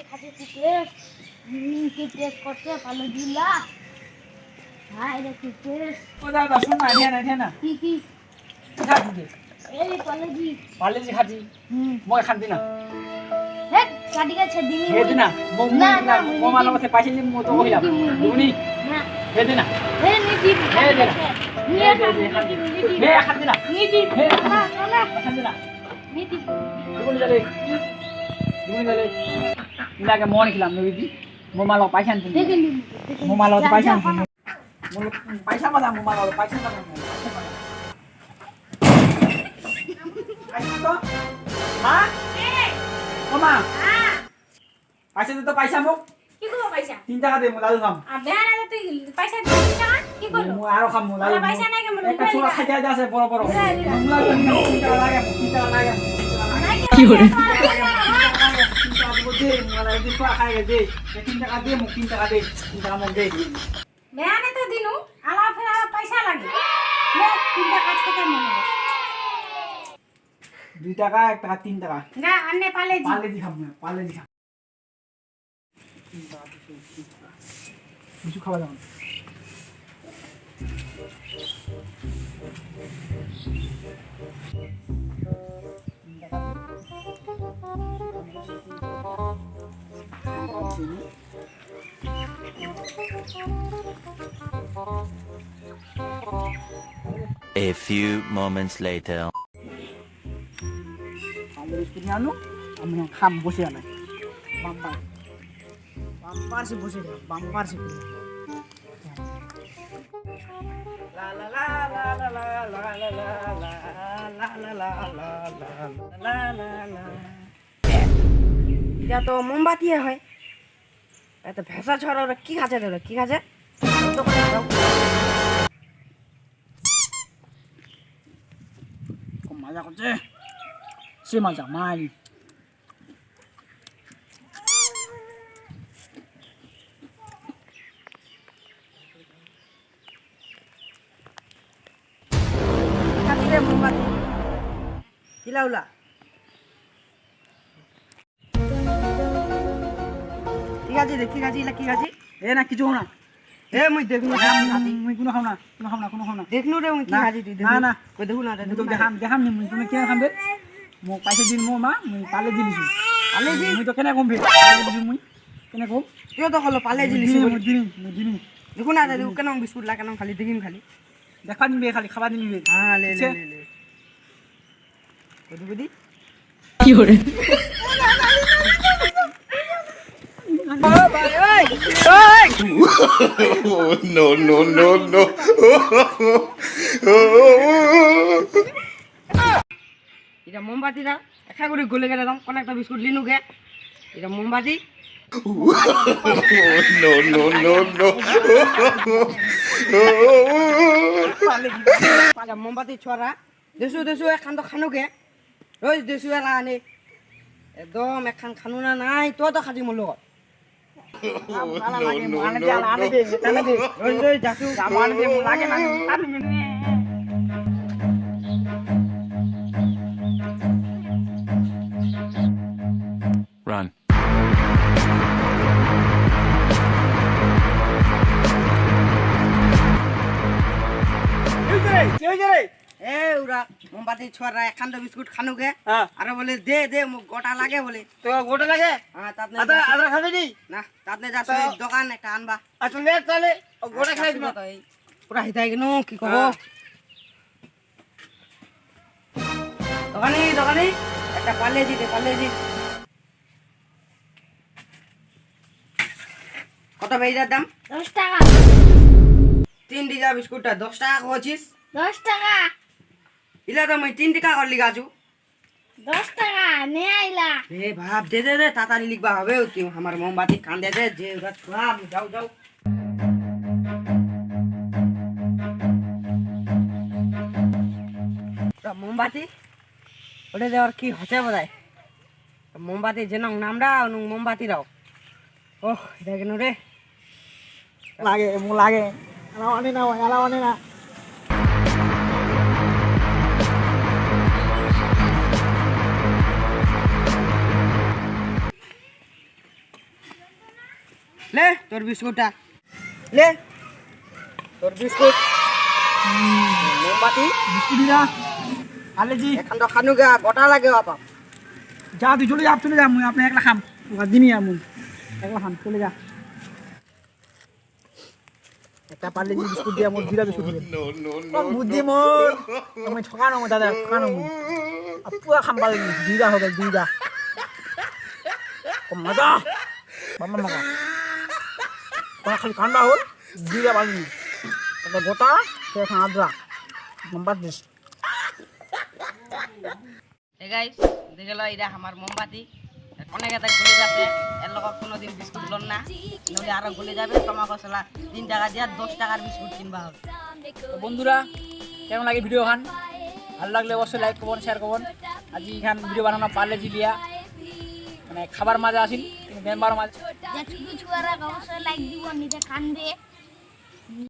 খাচ্ছে কি টেস্ট কি টেস্ট করছে ভালো দিলা হ্যাঁ এটা কি টেস্ট ও দাদা শুন না ঢেনা ঢেনা কি খাচ্ছি দে এই পালেজি পালেজি খাচ্ছি মই খান্তি না হে কাটি গেছে দিনি হে দিনা মো না না মো মালা মতে পাইছে নি মো তো কইলাম দুনি না হে দিনা হে নিদি হে দিনা নিয়ে খান্তি নিদি হে খান্তি না নিদি হে না না খান্তি না নিদি দুনি গেলে ইলাকে মন খিলাম নবি মো মালা পাইছে নি দেখে নি মো মালা পাইছে নি মো পাইছা মালা মো মালা পাইছে না তো মা ও মা পয়সা দে তো পয়সা মো কি করব পয়সা 3 টাকা দে মো লালু খাম আর বেহারা তুই পয়সা দিবি না কি করলো মো আরো খাম মো লালু পয়সা নাই কেমন একটা ছোরা খাইতে যাচ্ছে বড় বড় মোলা 3 টাকা লাগে 3 টাকা লাগে কি করে মোলা দি ছোরা খাই দে 3 টাকা দে মো 3 টাকা দে 3 টাকা মো দে বেহারা তো দিনু আলা ফের পয়সা লাগে লে তিনটা কাজ করতে মনে হয় 2 টাকা 1 টাকা 3 টাকা না আন্নে পালে জি পালে দি খাম না পালে দি খাম কিছু খাওয়া যাবে A few moments later. আমরা স্কুলে আনো আমি খাম বসে আলাই বাম্পার বাম্পার সে বসে দে বাম্পার সে লা লা লা লা লা লা লা লা লা লা লা লা লা লা এটা তো মোমবাতি হয় এত ভেসা ছড়া ওরা কি খাচ্ছে ওরা কি খাচ্ছে খুব মজা করছে সে মজা মাই খাচ্ছি রে মোমবাতি কিলাউলা কি খাচ্ছি রে কি খাচ্ছি কি খাচ্ছি এ না কিছু না এ মুই দেখনু মুই কোনো খাও না কোনো খাও না দেখনু রে মুই কি খাচ্ছি তুই না না কই দেখু না মুই তো দেখাম নি মুই তুমি কেন খাবে মো পয়সা দিন মো মা মুই পালে দিলিছি পালে দি মুই তো কেন কম ভে পালে দিলি মুই কেন কম তুই তো হলো পালে জিনিস মুই দিনি দেখু না দাদু কেন বিস্কুট লা কেন খালি দেখিম খালি দেখা দিবি খালি খাবার দিবি হ্যাঁ লে লে লে কদি কদি কি করে Oh, no, no, no, no. এটা মোমবাতিটা একটা করে গলে গেলে দাম কোন একটা বিস্কুট লিনু গে এটা মোমবাতি Oh, no, no, no, no. এটা মোমবাতি ছড়া দেশু দেশু একখান তো খানো গে রোজ দেশু এলা আনে একদম একখান খানো না নাই তো তো খাজি মোর লগত রোজ রোজ যাসু Run. এ ওরা মোমবাতি ছড়া একখান তো বিস্কুট খানো গে আর বলে দে দে মোক গোটা লাগে বলে তো গোটা লাগে হ্যাঁ তাত আদা খাবে নি না তাত নে যাস দোকান একটা আনবা আচ্ছা লে তাহলে গোটা খাই দিবা পুরা হিতাই কেন কি কব দোকানি দোকানি একটা পালেজি দে পালেজি কত বেইজার দাম 10 টাকা 3 টাকা বিস্কুটটা 10 টাকা কইছিস 10 টাকা ইলা তো মই 3 টাকা করলি গাজু 10 টাকা নে আইলা এ ভাব দে দে দে তাড়াতাড়ি লিখবা হবে তুই আমার মোমবাতি কান্দে দে যে ওরা ছোড়া যাও যাও মোমবাতি ওটা দেওয়ার কি হচ্ছে বোধহয় মোমবাতি যে নামটা মোমবাতি রাও ওহ দেখেন রে লাগে মো লাগে আলা আনে না লে তোর বিস্কুটটা লে তোর বিস্কুট মোমবাতি বিস্কুট দিলা আলে জি এখন তো খানু গা গোটা লাগে বাবা যা তুই চলে যা মুই আপনি একলা খাম দিনি আমুন একলা খাম চলে যা একটা পারলে জি বিস্কুট দিয়া মোর দিলা বিস্কুট দিলে No, no, বুদ্ধি মোর আমি ঠকানো মো দাদা ঠকানো মো পুরা খাম পারলে দিদা হবে দিদা কম মজা বাবা মগা কোন খালি কান্ডা হল দিদা পারলি এটা গোটা সে আদ্রা নম্বর দিস গাইস দেখলো এটা আমার মোমবাতি অনেক এটা গলে যাবে এর লগত কোনোদিন বিস্কুট লন না নইলে আরো গলে যাবে তোমাকে সালা 3 টাকা দিয়া 10 টাকার বিস্কুট কিনবা হবে তো বন্ধুরা কেমন লাগে ভিডিও খান ভালো লাগলে অবশ্যই লাইক করবেন শেয়ার করবেন আজ এখান ভিডিও বানানো পারলে জিলিয়া মানে খাবার মাঝে আসিন কিন্তু মেম্বার মাঝে যে ছোট ছুয়ারা অবশ্যই লাইক দিব নিজে কান্দে